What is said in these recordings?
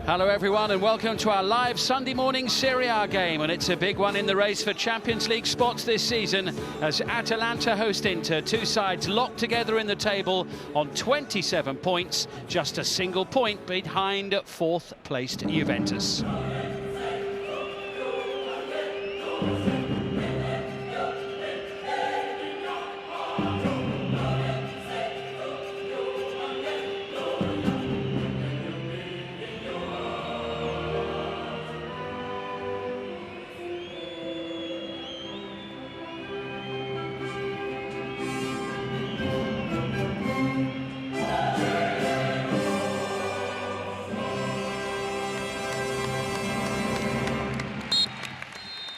Hello everyone and welcome to our live Sunday morning Serie A game, and it's a big one in the race for Champions League spots this season as Atalanta host Inter, two sides locked together in the table on 27 points, just a single point behind fourth placed Juventus.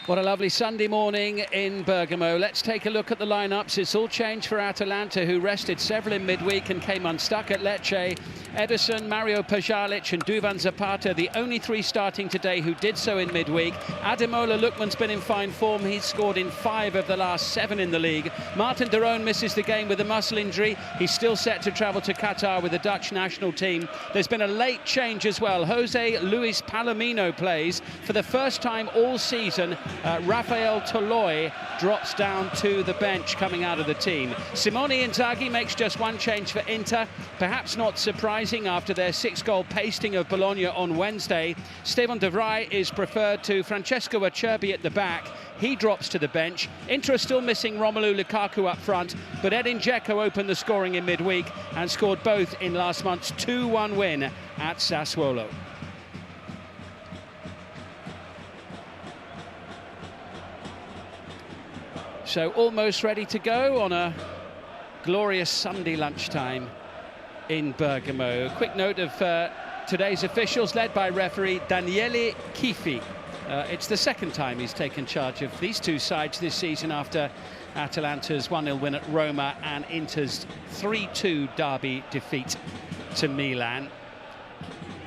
What a lovely Sunday morning in Bergamo. Let's take a look at the lineups. It's all changed for Atalanta, who rested several in midweek and came unstuck at Lecce. Ederson, Mario Pjanic and Duvan Zapata, the only three starting today who did so in midweek. Ademola Lookman's been in fine form. He's scored in 5 of the last 7 in the league. Martin de Roon misses the game with a muscle injury. He's still set to travel to Qatar with the Dutch national team. There's been a late change as well. Jose Luis Palomino plays for the first time all season. Rafael Toloi drops down to the bench coming out of the team. Simone Inzaghi makes just one change for Inter, perhaps not surprising after their 6-goal pasting of Bologna on Wednesday. Steven de Vrij is preferred to Francesco Acerbi at the back. He drops to the bench. Inter are still missing Romelu Lukaku up front, but Edin Dzeko opened the scoring in midweek and scored both in last month's 2-1 win at Sassuolo. So almost ready to go on a glorious Sunday lunchtime in Bergamo. Quick note of today's officials, led by referee Daniele Chiffi. It's the second time he's taken charge of these two sides this season after Atalanta's 1-0 win at Roma and Inter's 3-2 derby defeat to Milan.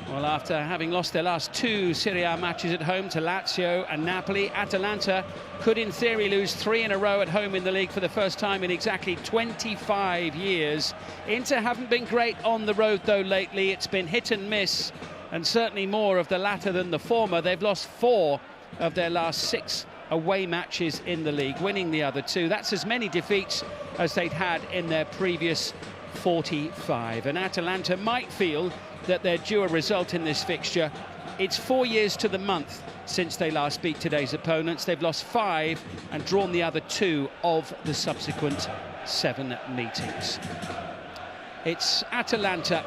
Well, after having lost their last 2 Serie A matches at home to Lazio and Napoli, Atalanta could in theory lose 3 in a row at home in the league for the first time in exactly 25 years. Inter haven't been great on the road though lately. It's been hit and miss, and certainly more of the latter than the former. They've lost 4 of their last 6 away matches in the league, winning the other 2. That's as many defeats as they'd had in their previous 45. And Atalanta might feel that they're due a result in this fixture. It's 4 years to the month since they last beat today's opponents. They've lost 5 and drawn the other 2 of the subsequent 7 meetings. It's Atalanta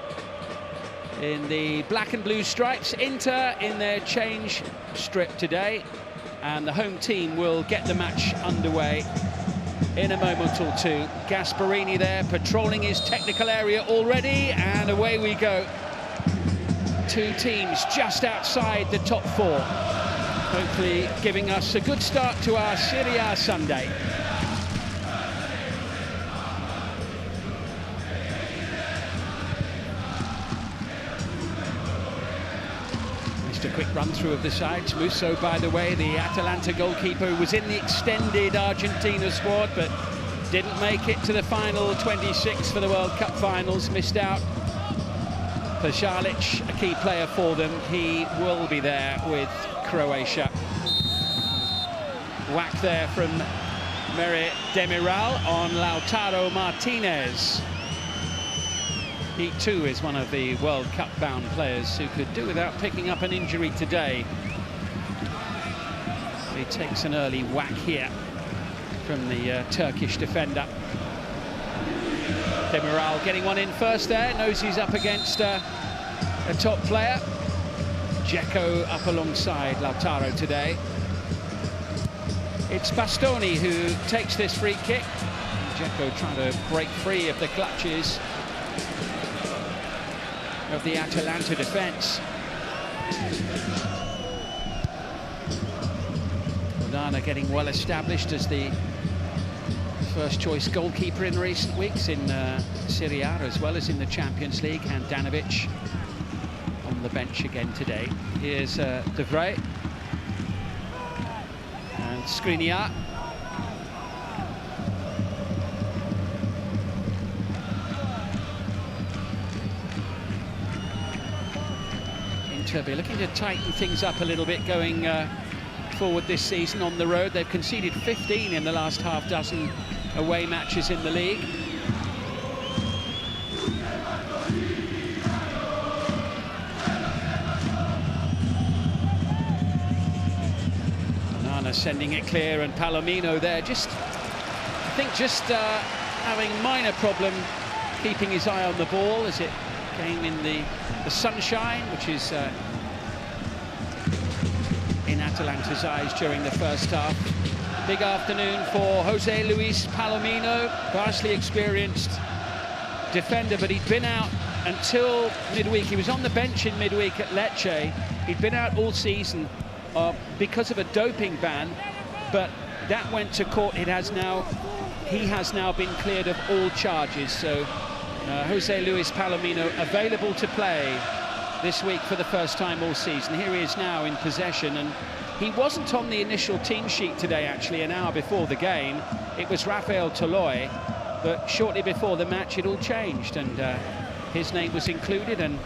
in the black and blue stripes, Inter in their change strip today, and the home team will get the match underway in a moment or two. Gasparini there patrolling his technical area already, and away we go. 2 teams just outside the top 4, hopefully giving us a good start to our Serie A Sunday. Just a quick run through of the sides. Musso, by the way, the Atalanta goalkeeper, was in the extended Argentina squad but didn't make it to the final 26 for the World Cup finals, missed out. Pjanic, a key player for them, he will be there with Croatia. Whack there from Merih Demiral on Lautaro Martinez. He too is one of the World Cup bound players who could do without picking up an injury today. He takes an early whack here from the Turkish defender. Demiral getting one in first there, knows he's up against a top player. Dzeko up alongside Lautaro today. It's Bastoni who takes this free kick. Dzeko trying to break free of the clutches of the Atalanta defence. Onana getting well established as the first choice goalkeeper in recent weeks in Serie A as well as in the Champions League. Handanovic on the bench again today. Here's De Vrij and Skriniar. Viterbi looking to tighten things up a little bit going forward this season on the road. They've conceded 15 in the last half dozen away matches in the league. Onana sending it clear, and Palomino there I think just having a minor problem keeping his eye on the ball as it came in the sunshine, which is in Atalanta's eyes during the first half. Big afternoon for Jose Luis Palomino, vastly experienced defender, but he'd been out until midweek. He was on the bench in midweek at Lecce. He'd been out all season because of a doping ban, but that went to court. He has now been cleared of all charges. So Jose Luis Palomino available to play this week for the first time all season. Here he is now in possession, and he wasn't on the initial team sheet today, actually, an hour before the game. It was Rafael Toloi, but shortly before the match it all changed, and his name was included, and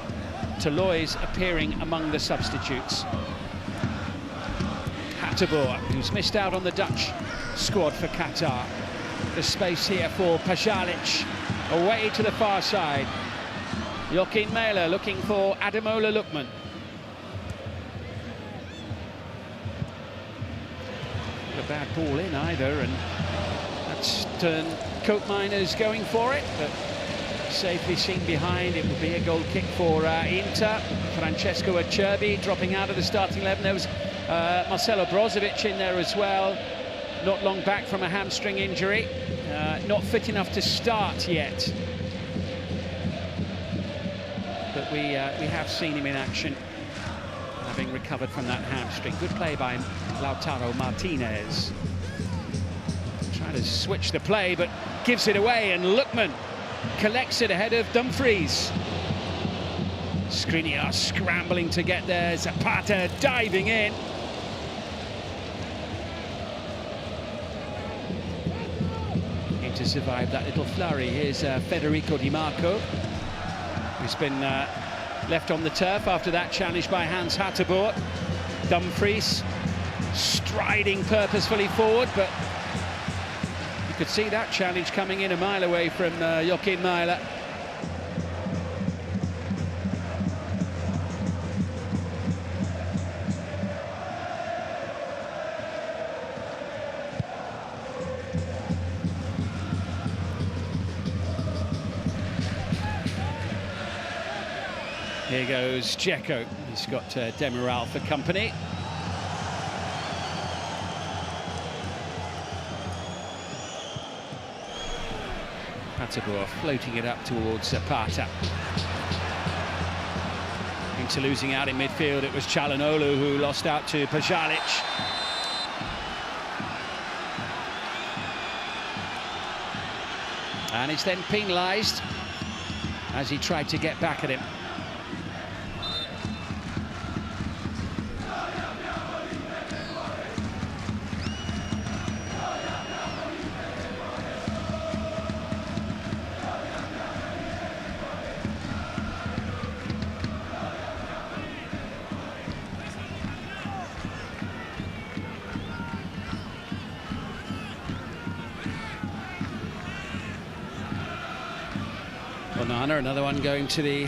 Toloi's appearing among the substitutes. Hateboer, who's missed out on the Dutch squad for Qatar. The space here for Pajalic, away to the far side. Joaquin Mæhle looking for Ademola Lookman. Not a bad ball in either, and that's Cope Miners going for it, but safely seen behind. It will be a goal kick for Inter. Francesco Acerbi dropping out of the starting 11. There was Marcelo Brozovic in there as well, not long back from a hamstring injury, not fit enough to start yet, but we have seen him in action, having recovered from that hamstring. Good play by Lautaro Martinez, trying to switch the play but gives it away, and Lookman collects it ahead of Dumfries. Skriniar scrambling to get there, Zapata diving in. To survive that little flurry. Here's Federico Di Marco, who's been left on the turf after that challenge by Hans Hateboer. Dumfries striding purposefully forward, but you could see that challenge coming in a mile away from Joaquin Mæhle. Here goes Dzeko. He's got Demiral for company. Hateboer floating it up towards Zapata. Into losing out in midfield, it was Çalhanoğlu who lost out to Pajalic. And it's then penalised as he tried to get back at him. Onana, another one going to the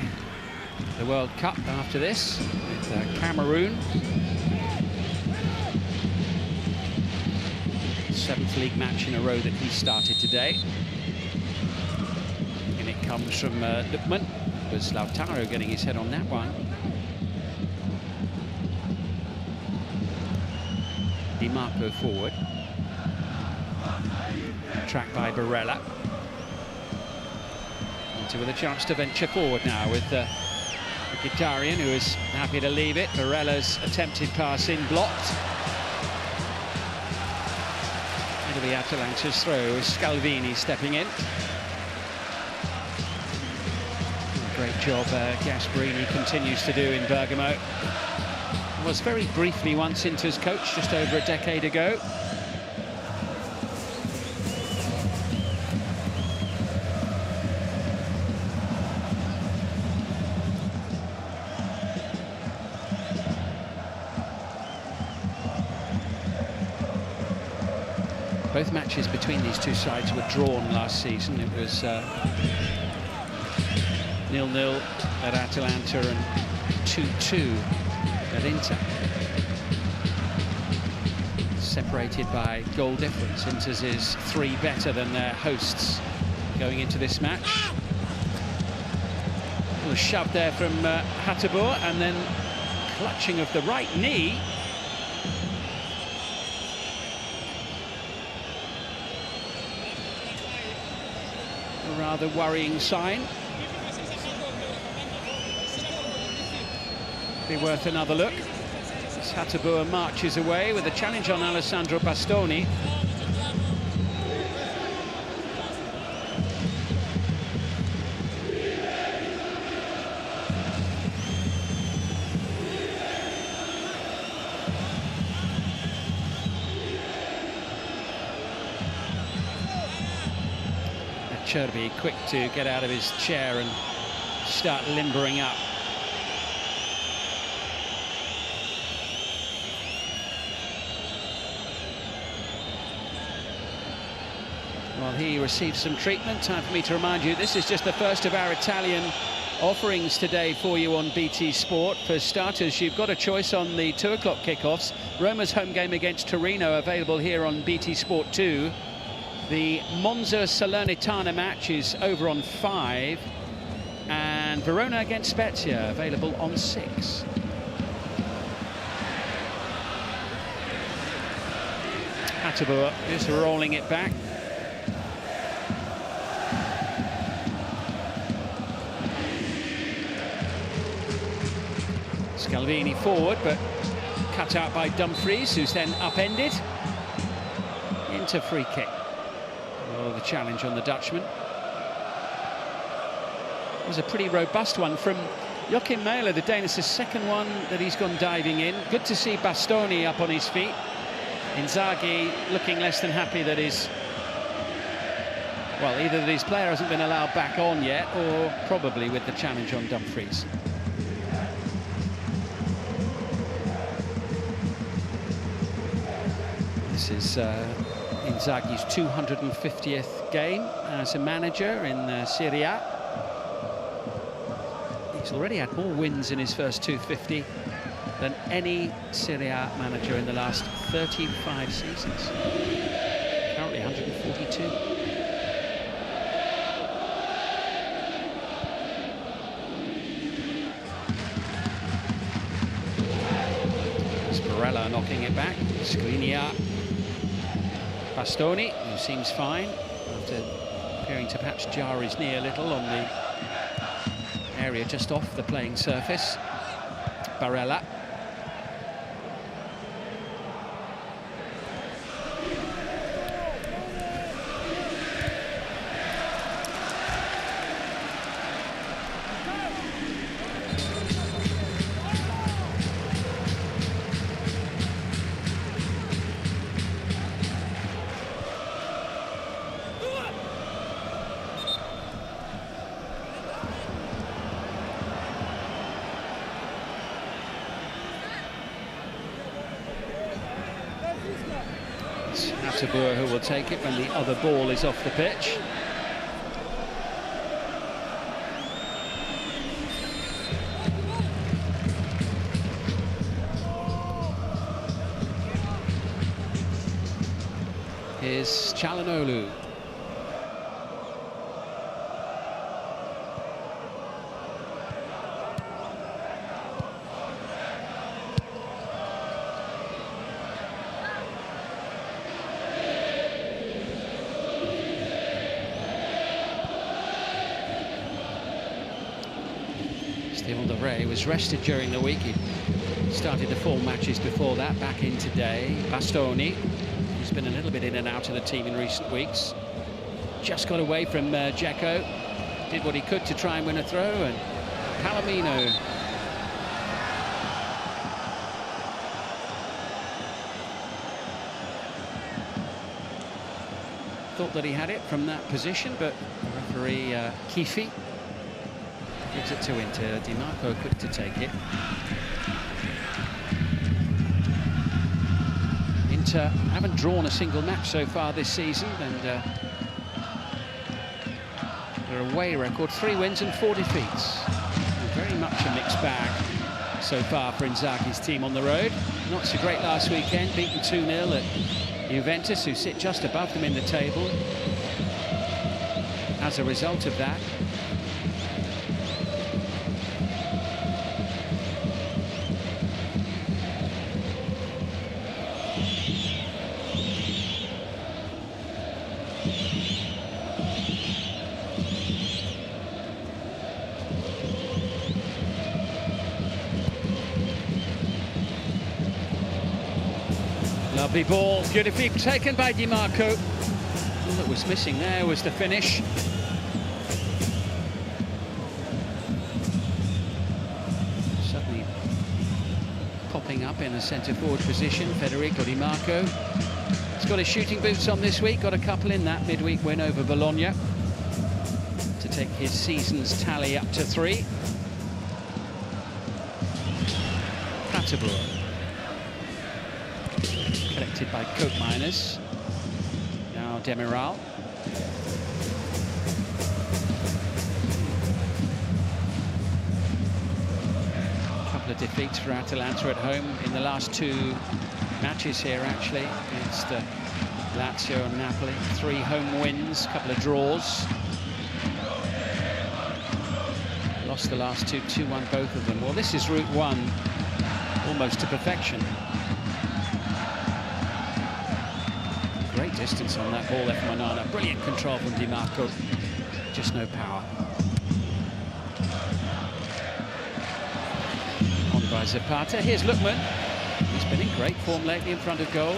World Cup after this with Cameroon. 7th league match in a row that he started today. And it comes from Lookman. It was Lautaro getting his head on that one. Di Marco forward. Tracked by Barella. With a chance to venture forward now with Mkhitaryan, who is happy to leave it. Barella's attempted pass in blocked. It'll be Atalanta's throw, Scalvini stepping in. Great job Gasperini continues to do in Bergamo. Was very briefly once Inter's coach just over a decade ago. Both matches between these two sides were drawn last season. It was 0-0 at Atalanta and 2-2 at Inter. Separated by goal difference. Inter's is 3 better than their hosts going into this match. A little shove there from Hateboer, and then clutching of the right knee. A rather worrying sign. Be worth another look. As Hateboer marches away with a challenge on Alessandro Bastoni. Cherby quick to get out of his chair and start limbering up. Well, he received some treatment. Time for me to remind you, this is just the first of our Italian offerings today for you on BT Sport. For starters, you've got a choice on the 2 o'clock kickoffs. Roma's home game against Torino, available here on BT Sport 2. The Monza-Salernitana match is over on 5. And Verona against Spezia, available on 6. Hateboer just rolling it back. Scalvini forward, but cut out by Dumfries, who's then upended. Into free kick. Oh, the challenge on the Dutchman. It was a pretty robust one from Joachim Mæhle, the Danish, his second one that he's gone diving in. Good to see Bastoni up on his feet. Inzaghi looking less than happy that his... well, either that his player hasn't been allowed back on yet, or probably with the challenge on Dumfries. This is Inzaghi's 250th game as a manager in Serie A. He's already had more wins in his first 250 than any Serie A manager in the last 35 seasons. Currently 142. Sparella knocking it back. Skriniar. Bastoni, who seems fine after appearing to perhaps jar his knee a little on the area just off the playing surface. Barella. Hateboer, who will take it when the other ball is off the pitch. Here's Çalhanoğlu. He was rested during the week. He started the 4 matches before that, back in today. Bastoni, who's been a little bit in and out of the team in recent weeks. Just got away from Dzeko. Did what he could to try and win a throw, and Palomino. Thought that he had it from that position, but the referee Kifi gives it to Inter. Di Marco quick to take it. Inter haven't drawn a single match so far this season, and their away record, 3 wins and 4 defeats. Very much a mixed bag so far for Inzaghi's team on the road. Not so great last weekend, beaten 2-0 at Juventus, who sit just above them in the table. As a result of that, lovely ball, beautifully taken by Di Marco. All that was missing there was the finish. Suddenly popping up in a centre-forward position, Federico Di Marco. He's got his shooting boots on this week, got a couple in that midweek win over Bologna to take his season's tally up to 3. Patabro. Collected by Coat Miners. Now Demiral. A couple of defeats for Atalanta at home in the last 2 matches here, actually, against Lazio and Napoli. 3 home wins, a couple of draws. Lost the last 2, 2-1 both of them. Well, this is Route 1, almost to perfection. Great distance on that ball there from Onana. Brilliant control from Di Marco. Just no power. On by Zapata. Here's Lookman. He's been in great form lately in front of goal.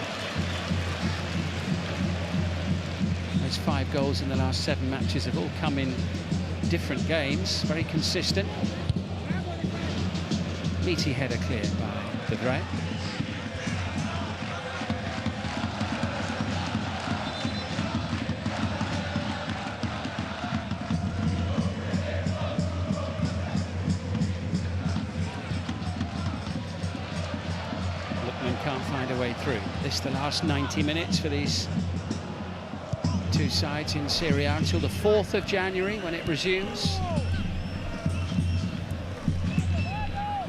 Those 5 goals in the last 7 matches have all come in different games. Very consistent. Meaty header cleared by De Vrij. Can't find a way through. This is the last 90 minutes for these 2 sides in Serie A until the 4th of January when it resumes.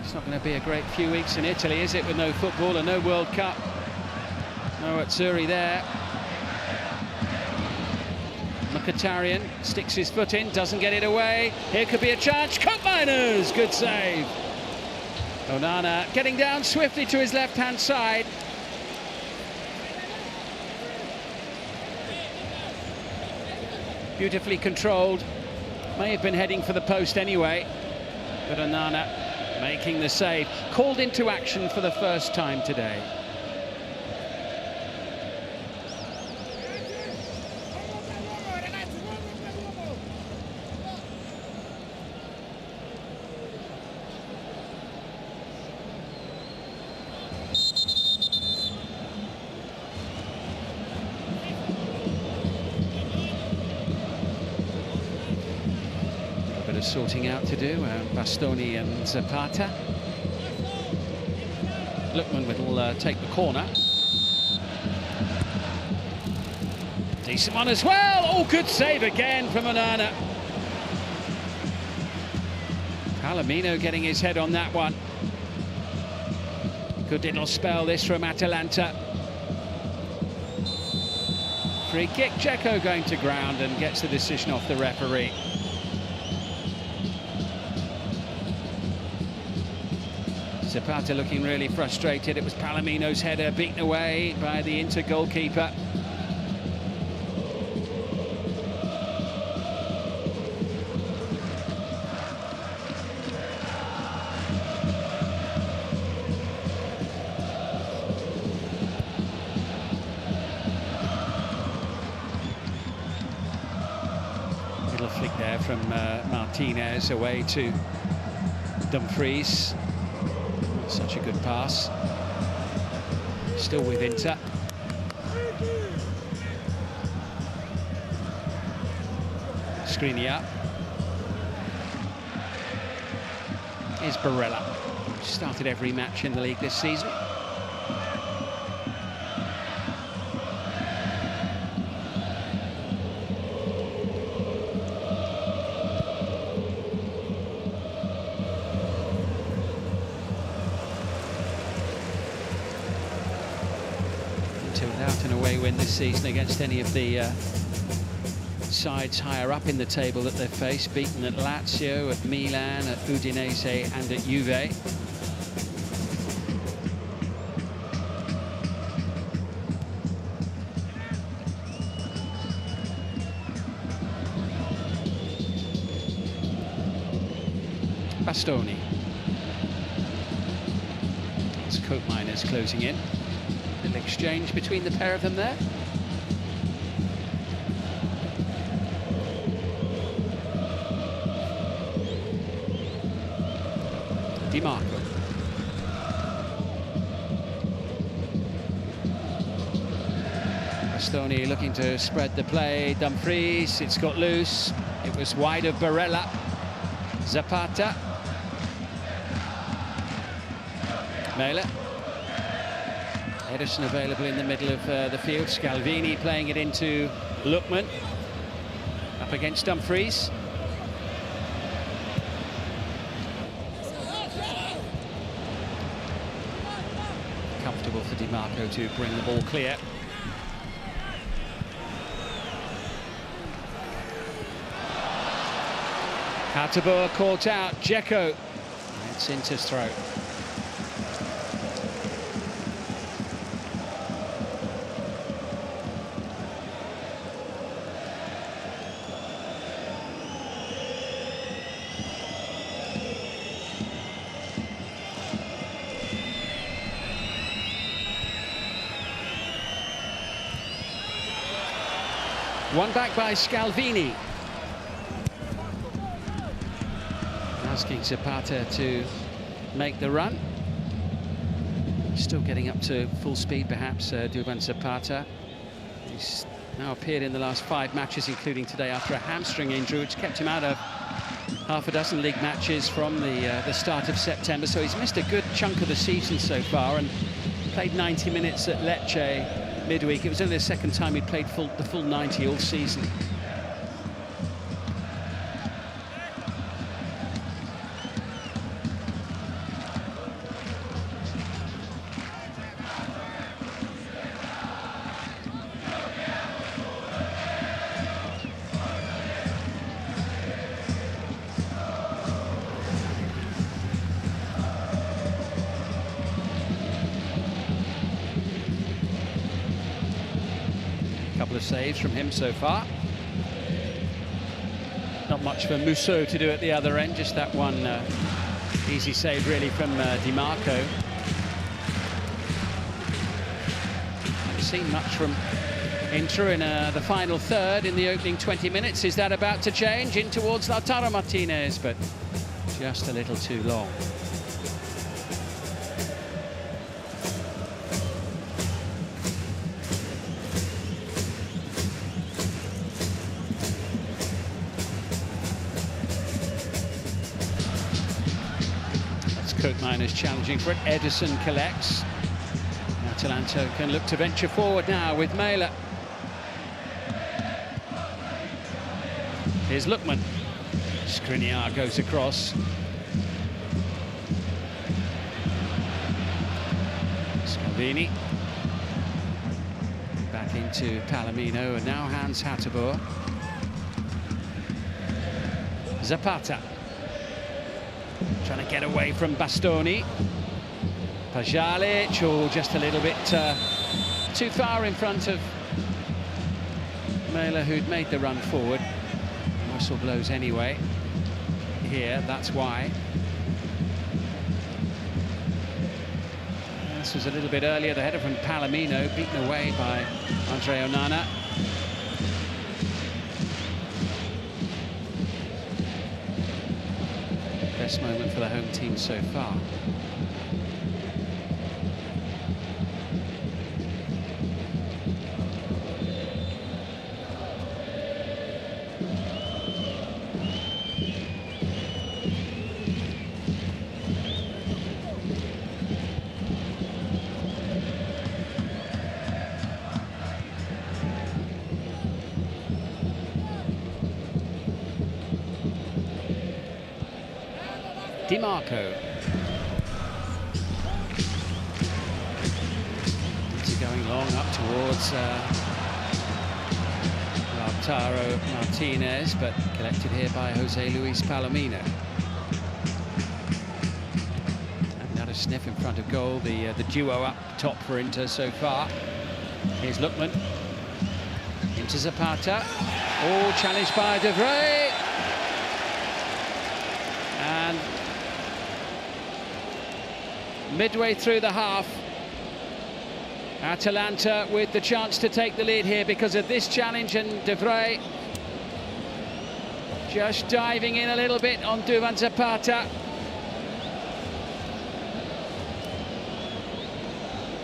It's not going to be a great few weeks in Italy, is it, with no football and no World Cup? No Azzurri there. Mkhitaryan sticks his foot in, doesn't get it away. Here could be a chance. Coat Miners, good save. Onana getting down swiftly to his left-hand side. Beautifully controlled. May have been heading for the post anyway. But Onana making the save. Called into action for the first time today. Sorting out to do, Bastoni and Zapata. Lookman will take the corner. Decent one as well. Oh, good save again from Onana. Palomino getting his head on that one. Good little spell this from Atalanta. Free kick, Dzeko going to ground and gets the decision off the referee. Zapata looking really frustrated. It was Palomino's header beaten away by the Inter goalkeeper. Little flick there from Martinez away to Dumfries. Such a good pass. Still with Inter. Skriniar. Here's Barella. Started every match in the league this season. to without an away win this season against any of the sides higher up in the table that they've faced. Beaten at Lazio, at Milan, at Udinese and at Juve. Bastoni. It's Coat Miners closing in. Little exchange between the pair of them there. Di Marco. Bastoni looking to spread the play. Dumfries, it's got loose. It was wide of Barella. Zapata. Mela. Ederson available in the middle of the field. Scalvini playing it into Lookman. Up against Dumfries. Comfortable for Di Marco to bring the ball clear. Hateboer caught out. Dzeko. It's into his throat. One back by Scalvini. Asking Zapata to make the run. Still getting up to full speed, perhaps, Duvan Zapata. He's now appeared in the last 5 matches, including today, after a hamstring injury, which kept him out of half a dozen league matches from the start of September. So he's missed a good chunk of the season so far, and played 90 minutes at Lecce midweek. It was only the second time he'd played the full 90 all season. Couple of saves from him so far. Not much for Musso to do at the other end, just that one easy save really from Di Marco. Haven't seen much from Inter in the final third in the opening 20 minutes. Is that about to change? In towards Lautaro Martinez, but just a little too long. Coat Miners challenging for it. Ederson collects. Atalanta can look to venture forward now with Mela. Here's Lookman. Skriniar goes across. Scalvini. Back into Palomino, and now Hans Hateboer. Zapata. Trying to get away from Bastoni. Pajalic, oh, just a little bit too far in front of Mela, who'd made the run forward. Whistle blows anyway. Here, that's why. This was a little bit earlier. The header from Palomino, beaten away by Andre Onana. Best moment for the home team so far. Di Marco. It's going long up towards Lautaro Martinez, but collected here by Jose Luis Palomino. Haven't had a sniff in front of goal, the duo up top for Inter so far. Here's Lookman into Zapata. Oh, challenged by De Vrij. And midway through the half, Atalanta with the chance to take the lead here because of this challenge, and De Vrij just diving in a little bit on Duvan Zapata.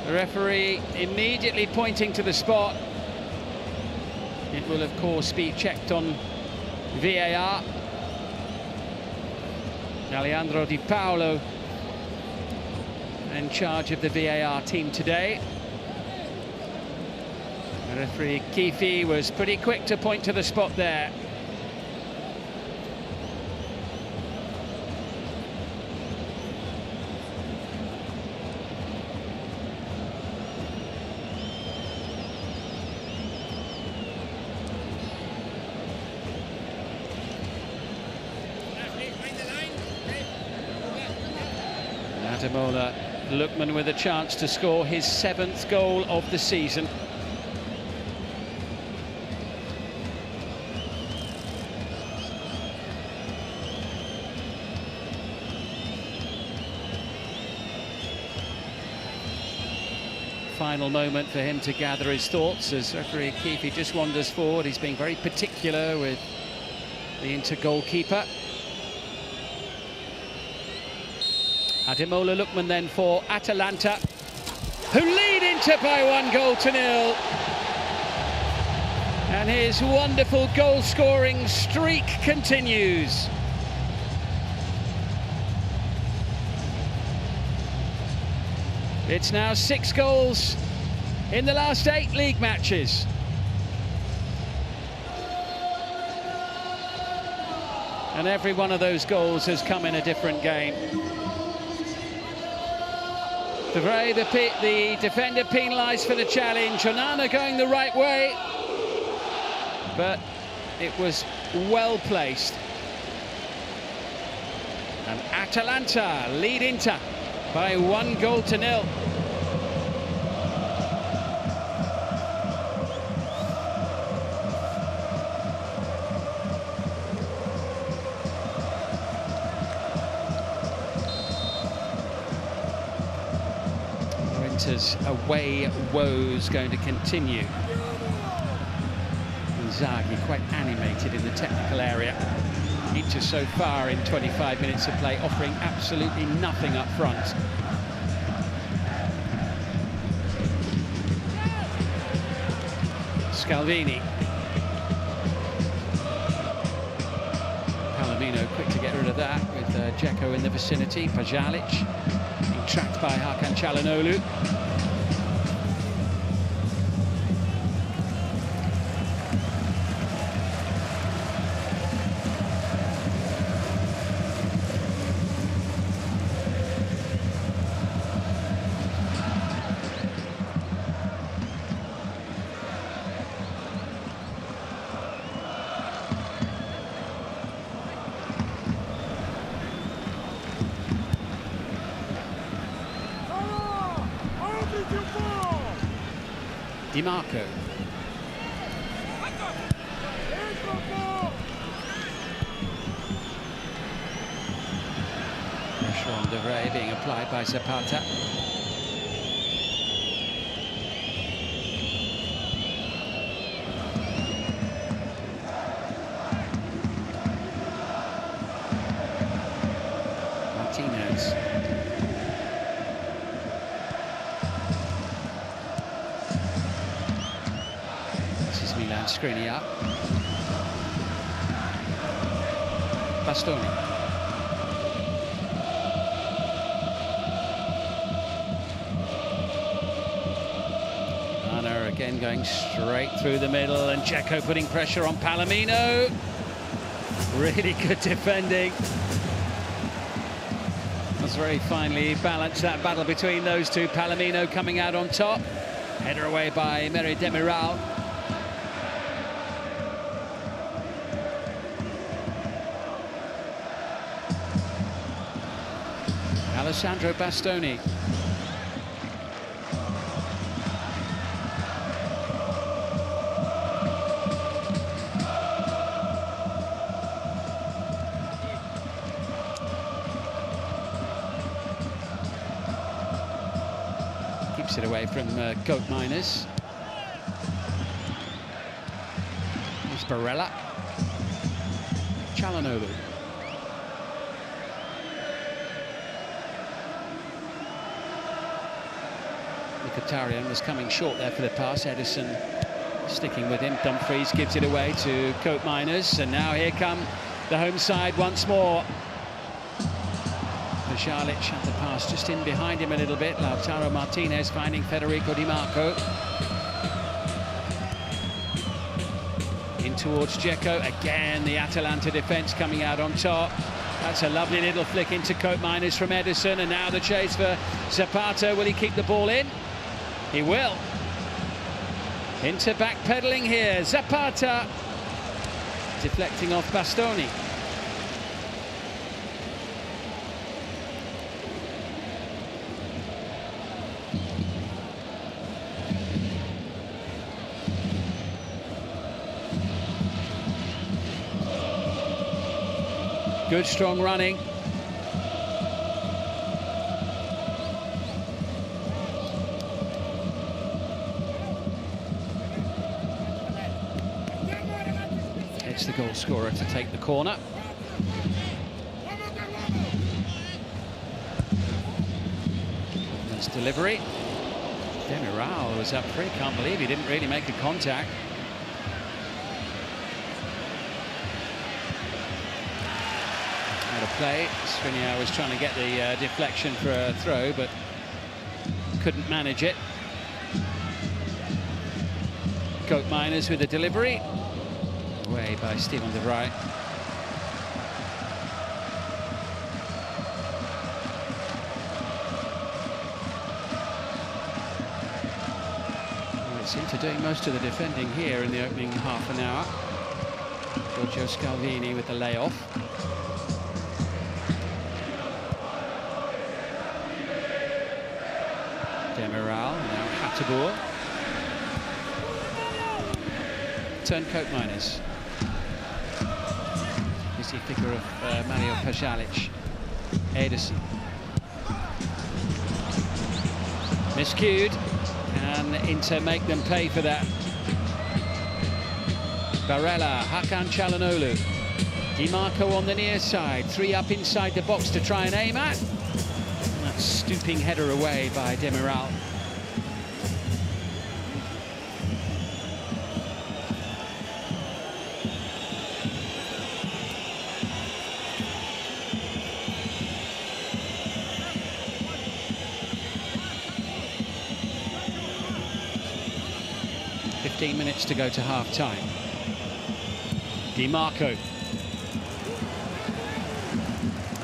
The referee immediately pointing to the spot. It will of course be checked on VAR. Alejandro Di Paolo in charge of the VAR team today. The referee Kifi was pretty quick to point to the spot there. Ademola Lookman with a chance to score his 7th goal of the season. Final moment for him to gather his thoughts as referee Keefe just wanders forward. He's being very particular with the Inter goalkeeper. Ademola Lookman then for Atalanta, who lead Inter by 1-0. And his wonderful goal-scoring streak continues. It's now 6 goals in the last 8 league matches. And every one of those goals has come in a different game. De Vrij, the defender, penalised for the challenge. Onana going the right way, but it was well placed. And Atalanta lead Inter by 1-0. Inter's away woes going to continue. Inzaghi quite animated in the technical area. Inter so far in 25 minutes of play offering absolutely nothing up front. Scalvini. Palomino quick to get rid of that with Dzeko in the vicinity. Pajalic being tracked by Hakan Çalhanoğlu. Di Marco. Pressure on De Vrij being applied by Zapata. Martinez. Milan screening up. Bastoni. Anna again going straight through the middle, and Dzeko putting pressure on Palomino. Really good defending. That's very finely balanced, that battle between those two. Palomino coming out on top. Header away by Meri Demiral. Alessandro Bastoni. Keeps it away from Goat Miners. It's Barella. Çalhanoğlu. Mkhitaryan was coming short there for the pass. Ederson sticking with him. Dumfries gives it away to Goat Miners, and now here come the home side once more. Pjanic had the pass just in behind him a little bit. Lautaro Martinez finding Federico Di Marco. In towards Dzeko. Again, the Atalanta defence coming out on top. That's a lovely little flick into Goat Miners from Ederson, and now the chase for Zapata. Will he keep the ball in? He will. Into backpedaling here. Zapata deflecting off Bastoni. Good strong running. It's the goal scorer to take the corner. Nice delivery. Demiral was up free. Can't believe he didn't really make a contact. Play. Skriniar was trying to get the deflection for a throw, but couldn't manage it. Goat Miners with the delivery. Away by Steven de Vrij. Well, it seemed to doing most of the defending here in the opening half an hour. Giorgio Scalvini with the layoff. Demiral, now Hateboer. Turncoat Miners. You see figure of Mario Pjanic. Ederson. Miscued. Can Inter make them pay for that? Barella, Hakan Çalhanoğlu. Di Marco on the near side. Three up inside the box to try and aim at. That stooping header away by Demiral. Minutes to go to half-time. Di Marco.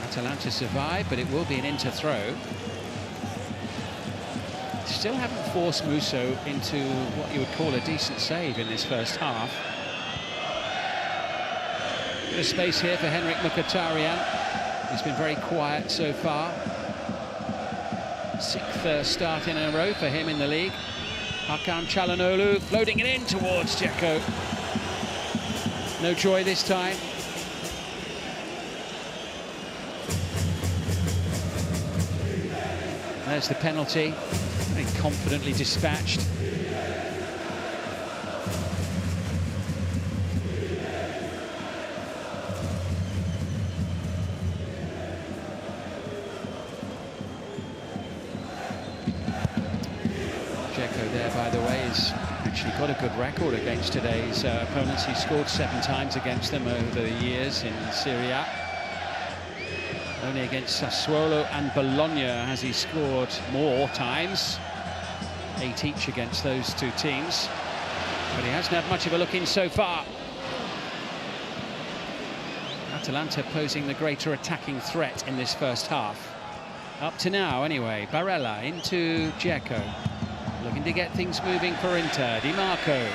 Atalanta survive, but it will be an Inter throw. Still haven't forced Musso into what you would call a decent save in this first half. Bit of space here for Henrik Mkhitaryan. He's been very quiet so far. Sixth start in a row for him in the league. Hakan Çalhanoğlu floating it in towards Dzeko. No joy this time. There's the penalty. Very confidently dispatched. There, by the way, has actually got a good record against today's opponents. He scored 7 times against them over the years in Serie A. Only against Sassuolo and Bologna has he scored more times. 8 each against those two teams. But he hasn't had much of a look in so far. Atalanta posing the greater attacking threat in this first half. Up to now, anyway. Barella into Dzeko. looking to get things moving for Inter. Di Marco.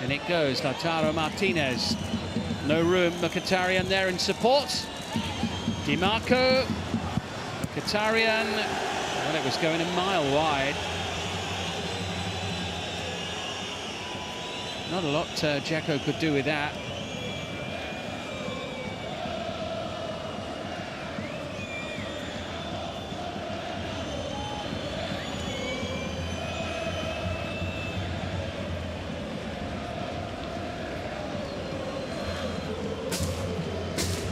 And it goes, Lautaro Martinez. No room, Mkhitaryan there in support. Di Marco. Mkhitaryan. Well, it was going a mile wide. Not a lot Dzeko could do with that.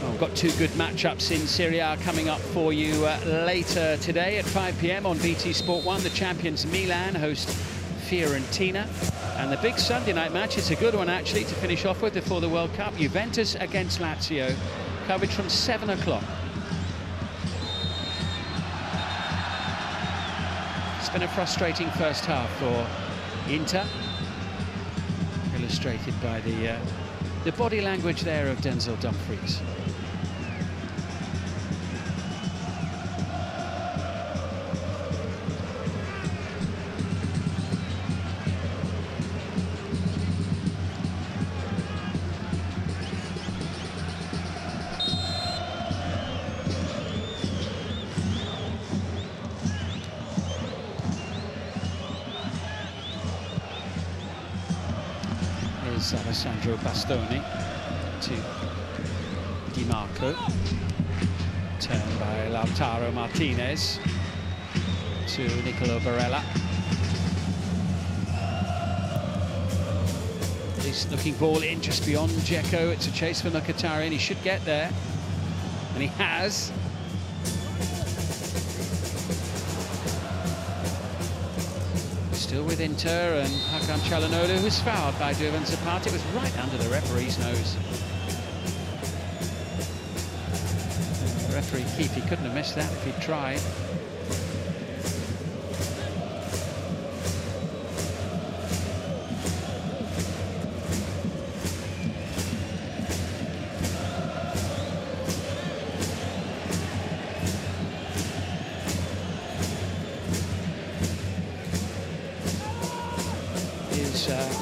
We've got two good matchups in Serie A coming up for you later today at 5 p.m. on BT Sport 1. The champions Milan host Fiorentina. And the big Sunday night match, it's a good one actually to finish off with before the World Cup. Juventus against Lazio, coverage from 7 o'clock. It's been a frustrating first half for Inter, illustrated by the body language there of Denzel Dumfries. Alessandro Bastoni to Di Marco, turned by Lautaro Martinez to Nicolo Barella. This looking ball in just beyond Dzeko. It's a chase for Mkhitaryan. He should get there, and he has. Still with Inter, and Hakan Çalhanoğlu, who's fouled by Duvan Zapata. It was right under the referee's nose. Referee Keith, he couldn't have missed that if he'd tried.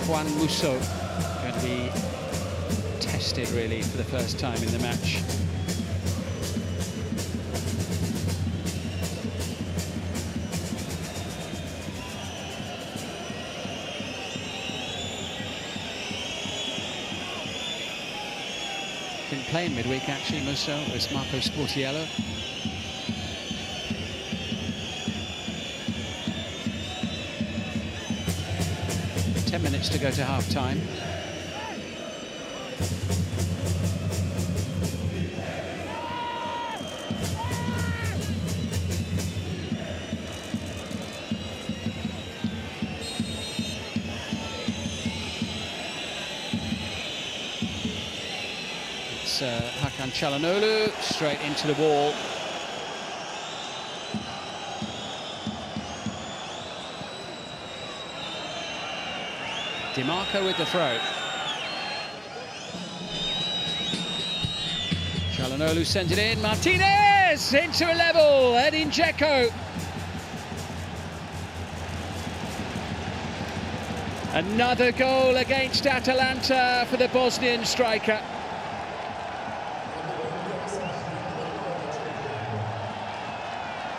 Juan Musso going to be tested really for the first time in the match. Didn't play in midweek actually, Musso. It was Marco Sportiello. Minutes to go to half-time. It's Hakan Çalhanoğlu straight into the wall. Di Marco with the throw. Çalhanoğlu sends it in. Martinez into a level. Edin Dzeko. Another goal against Atalanta for the Bosnian striker.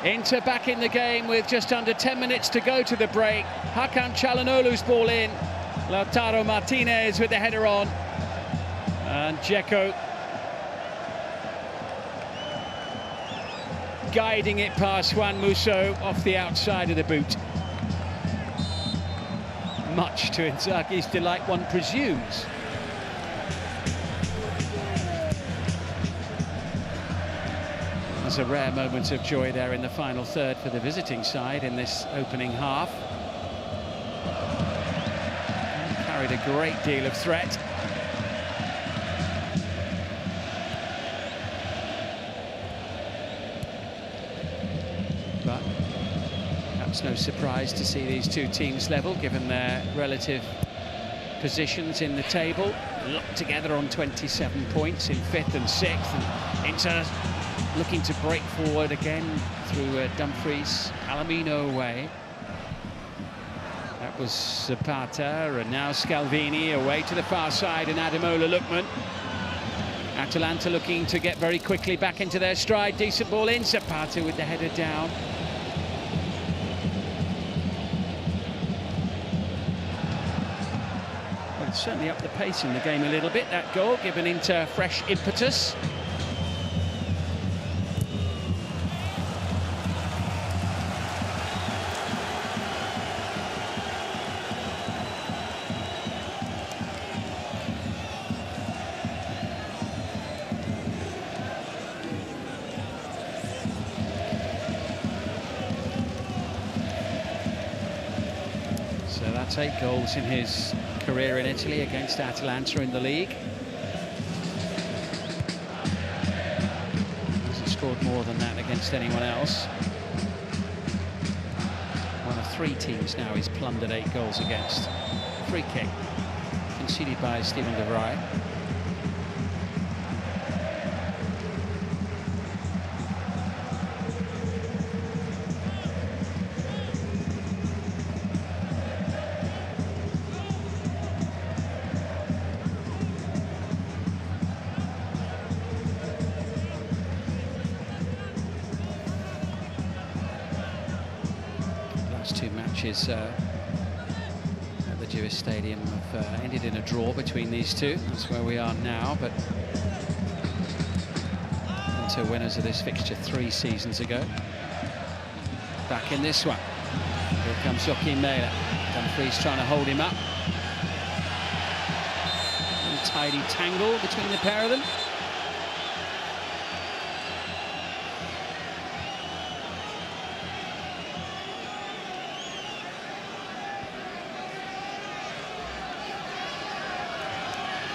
Inter back in the game with just under 10 minutes to go to the break. Hakan Çalhanoğlu's ball in. Lautaro Martinez with the header on, and Dzeko guiding it past Juan Musso off the outside of the boot. Much to Inzaghi's delight, one presumes. There's a rare moment of joy there in the final third for the visiting side in this opening half. Carried a great deal of threat. But perhaps no surprise to see these two teams level, given their relative positions in the table. Locked together on 27 points in 5th and 6th. And Inter looking to break forward again through Dumfries. Palomino away. That was Zapata, and now Scalvini away to the far side, and Ademola Lookman. Atalanta looking to get very quickly back into their stride. Decent ball in. Zapata with the header down. Well, it's certainly up the pace in the game a little bit, that goal, given Inter fresh impetus. So that's 8 goals in his career in Italy against Atalanta in the league. Hasn't scored more than that against anyone else. One of 3 teams now he's plundered 8 goals against. Free kick conceded by Steven de Vrij. Last 2 matches at the Jewish Stadium have ended in a draw between these two. That's where we are now, but Inter winners of this fixture 3 seasons ago. Back in this one. Here comes Joachim Mæhle. Dumfries trying to hold him up. Untidy tangle between the pair of them.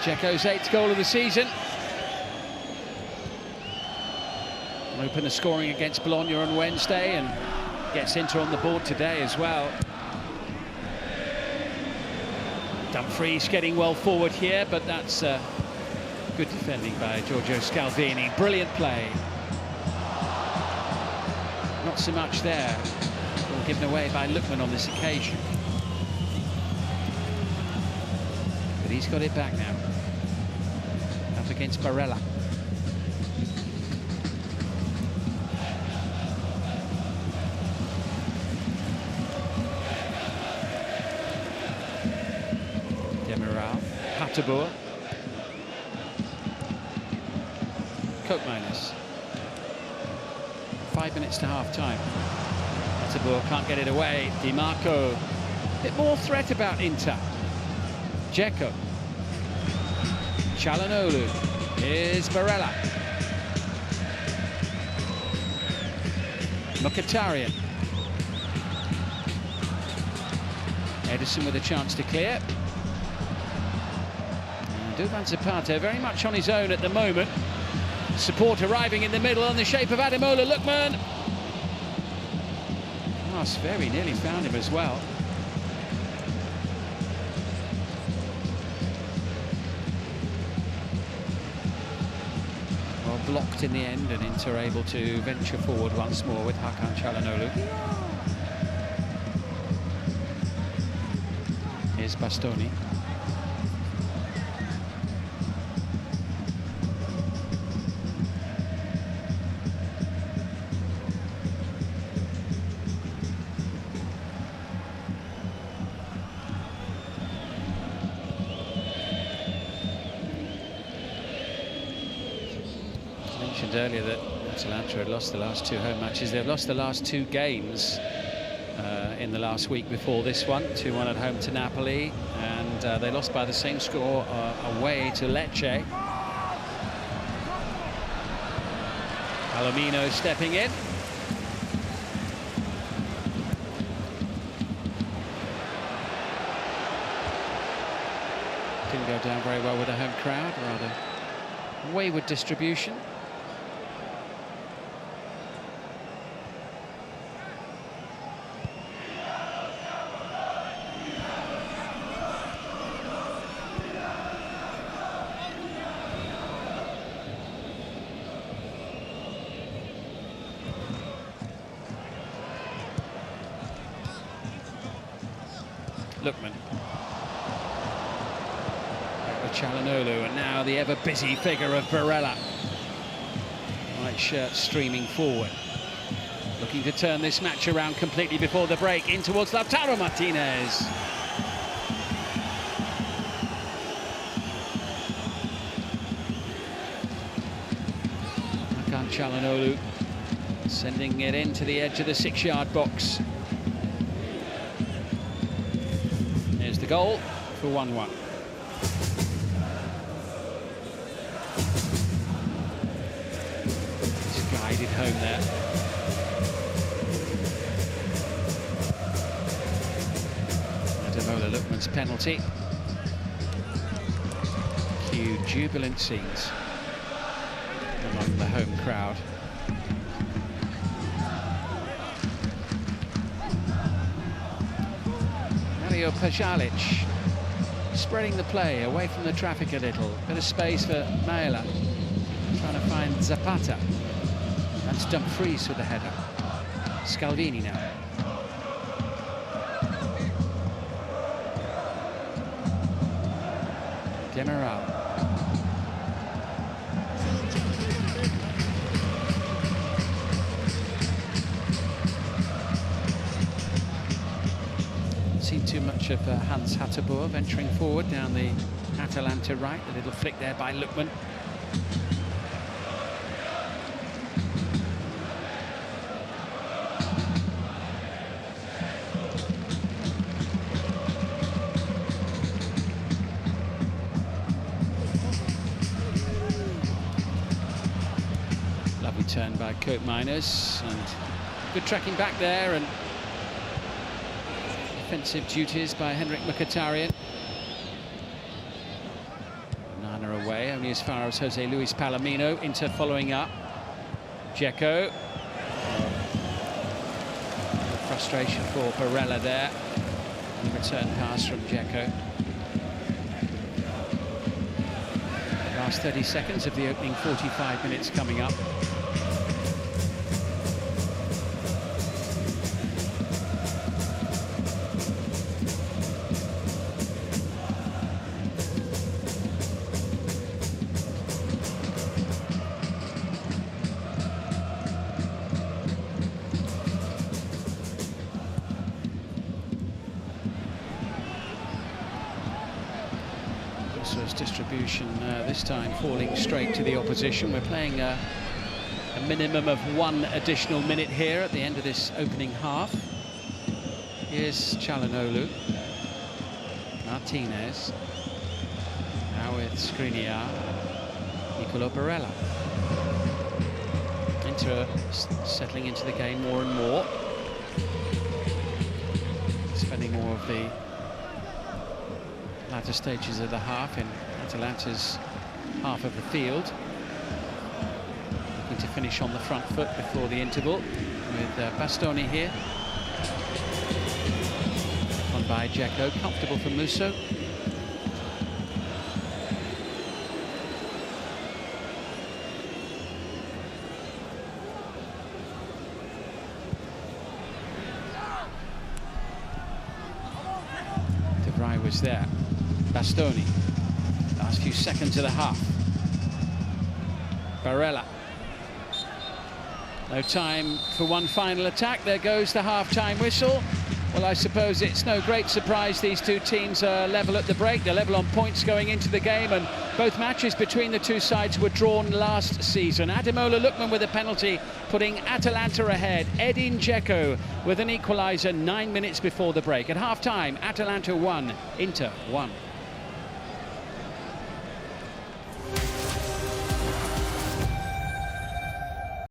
Dzeko's 8th goal of the season. Open the scoring against Bologna on Wednesday and gets Inter on the board today as well. Dumfries getting well forward here, but that's good defending by Giorgio Scalvini. Brilliant play. Not so much there. All given away by Lookman on this occasion. But he's got it back now. Up against Barella. Demiral, Patabur. Koopmeiners. 5 minutes to half-time. Patabur can't get it away. Di Marco. A bit more threat about Inter. Dzeko. Çalhanoğlu. Here's Barella. Mkhitaryan. Edison with a chance to clear. And Duvan Zapata very much on his own at the moment. Support arriving in the middle in the shape of Ademola Lookman. Oh, very nearly found him as well. Blocked in the end, and Inter able to venture forward once more with Hakan Çalhanoğlu. Here's Bastoni. Mentioned earlier that Atalanta had lost the last 2 home matches. They've lost the last 2 games in the last week before this one. 2-1 at home to Napoli, and they lost by the same score away to Lecce. Palomino stepping in. Didn't go down very well with the home crowd, rather wayward distribution. Lookman. With Çalhanoğlu, and now the ever-busy figure of Barella. White shirt streaming forward. Looking to turn this match around completely before the break. In towards Lautaro Martinez. Çalhanoğlu sending it into the edge of the 6-yard box. Here's the goal for 1-1. It's guided home there. Ademola Lookman's penalty. Cue jubilant scenes among the home crowd. Mario Pajalic spreading the play away from the traffic a little. Bit of space for Milan, trying to find Zapata. That's Dumfries with the header. Scalvini now. Demiral. Seen too much of Hans Hatterboer venturing forward down the Atalanta right. A little flick there by Lookman. Lovely turn by Cope Miners, and good tracking back there, and defensive duties by Henrik Mkhitaryan. Nana away, only as far as Jose Luis Palomino. Inter following up. Dzeko. Frustration for Barella there. And return pass from Dzeko. Last 30 seconds of the opening 45 minutes coming up. Distribution this time falling straight to the opposition. We're playing a minimum of 1 additional minute here at the end of this opening half. Here's Çalhanoğlu. Martinez. Now with Skriniar. Nicolo Barella. Inter settling into the game more and more. Spending more of the latter stages of the half in Atalanta's half of the field. Looking to finish on the front foot before the interval with Bastoni here. On by Dzeko, comfortable for Musso. De Vrij was there. Bastoni. Last few seconds of the half. Barella. No time for one final attack. There goes the half-time whistle. Well, I suppose it's no great surprise these two teams are level at the break. They're level on points going into the game, and both matches between the two sides were drawn last season. Ademola Lookman with a penalty, putting Atalanta ahead. Edin Dzeko with an equaliser 9 minutes before the break. At half-time, Atalanta 1, Inter 1.